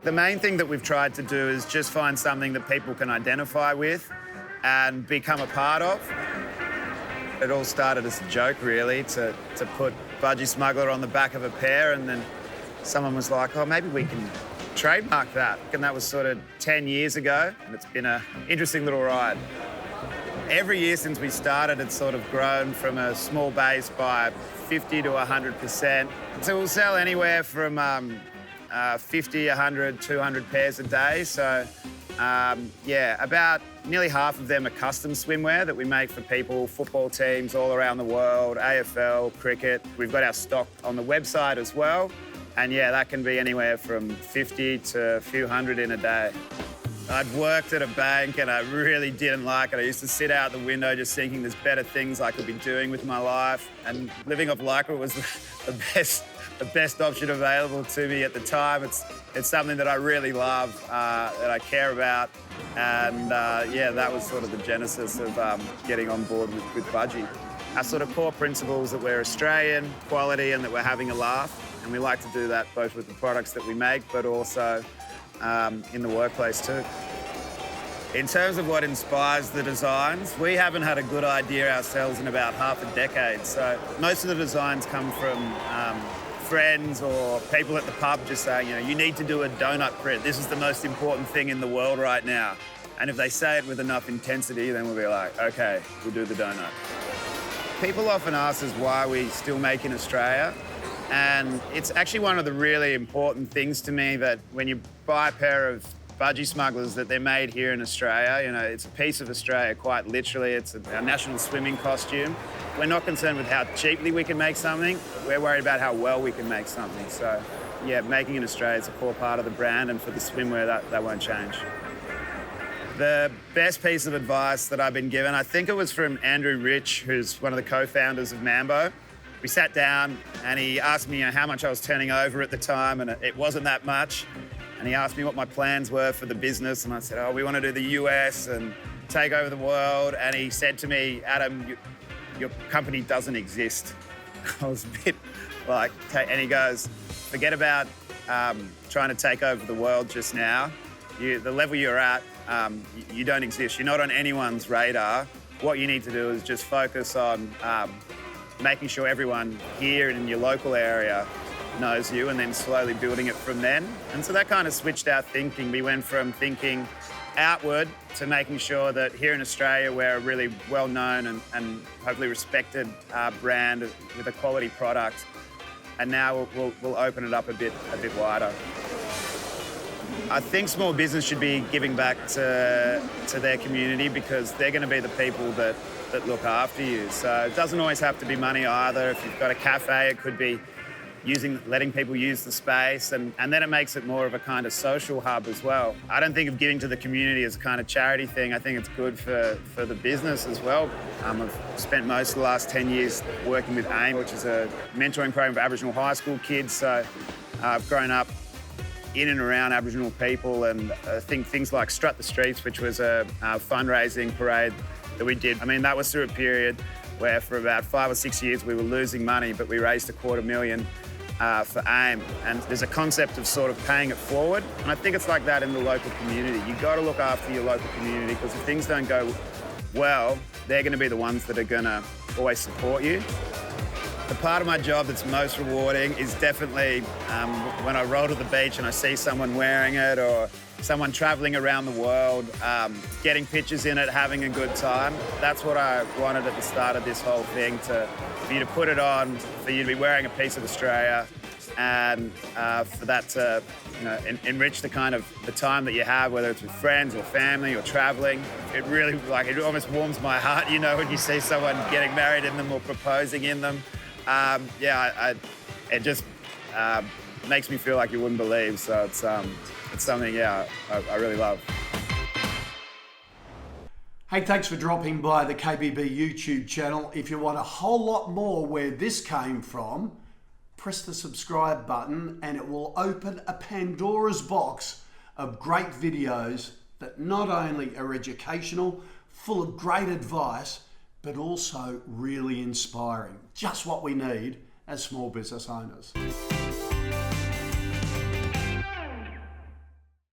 The main thing that we've tried to do is just find something that people can identify with and become a part of. It all started as a joke, really, to put Budgy Smuggler on the back of a pair, and then someone was like, oh, maybe we can trademark that. And that was sort of 10 years ago, and it's been an interesting little ride. Every year since we started, it's sort of grown from a small base by 50 to 100%. So we'll sell anywhere from 50, 100, 200 pairs a day. So, yeah, about nearly half of them are custom swimwear that we make for people, football teams all around the world, AFL, cricket. We've got our stock on the website as well. And yeah, that can be anywhere from 50 to a few hundred in a day. I'd worked at a bank and I really didn't like it. I used to sit out the window just thinking there's better things I could be doing with my life. And living off Lycra was the best option available to me at the time. It's something that I really love, that I care about. And yeah, that was sort of the genesis of getting on board with Budgy. Our sort of core principles that we're Australian, quality, and that we're having a laugh. And we like to do that both with the products that we make, but also in the workplace too. In terms of what inspires the designs, we haven't had a good idea ourselves in about half a decade. So most of the designs come from friends or people at the pub just saying, you know, you need to do a donut print. This is the most important thing in the world right now. And if they say it with enough intensity, then we'll be like, okay, we'll do the donut. People often ask us why we still make in Australia. And it's actually one of the really important things to me that when you buy a pair of Budgy Smugglers, that they're made here in Australia. You know, it's a piece of Australia, quite literally. It's our national swimming costume. We're not concerned with how cheaply we can make something. We're worried about how well we can make something. So, yeah, making in Australia is a core part of the brand, and for the swimwear, that won't change. The best piece of advice that I've been given, I think it was from Andrew Rich, who's one of the co-founders of Mambo. We sat down and he asked me how much I was turning over at the time, and it wasn't that much. And he asked me what my plans were for the business, and I said, oh, we want to do the US and take over the world. And he said to me, Adam, your company doesn't exist. I was a bit like, okay. And he goes, forget about trying to take over the world just now. The level you're at, you don't exist. You're not on anyone's radar. What you need to do is just focus on making sure everyone here in your local area knows you, and then slowly building it from then. And so that kind of switched our thinking. We went from thinking outward to making sure that here in Australia we're a really well-known and hopefully respected brand with a quality product. And now we'll open it up a bit wider. I think small business should be giving back to their community, because they're going to be the people that look after you. So it doesn't always have to be money either. If you've got a cafe, it could be letting people use the space, and then it makes it more of a kind of social hub as well. I don't think of giving to the community as a kind of charity thing. I think it's good for the business as well. I've spent most of the last 10 years working with AIM, which is a mentoring program for Aboriginal high school kids. So I've grown up in and around Aboriginal people, and I think things like Strut the Streets, which was a fundraising parade that we did. I mean, that was through a period where for about 5 or 6 years we were losing money, but we raised $250,000 for AIM. And there's a concept of sort of paying it forward. And I think it's like that in the local community. You've got to look after your local community, because if things don't go well, they're going to be the ones that are going to always support you. The part of my job that's most rewarding is definitely when I roll to the beach and I see someone wearing it, or someone traveling around the world, getting pictures in it, having a good time. That's what I wanted at the start of this whole thing, for you to put it on, for you to be wearing a piece of Australia, and for that to enrich the kind of the time that you have, whether it's with friends or family or traveling. It really, it almost warms my heart, when you see someone getting married in them or proposing in them. It just makes me feel like you wouldn't believe. So it's something, I really love. Hey, thanks for dropping by the KBB YouTube channel. If you want a whole lot more where this came from, press the subscribe button and it will open a Pandora's box of great videos that not only are educational, full of great advice, but also really inspiring. Just what we need as small business owners.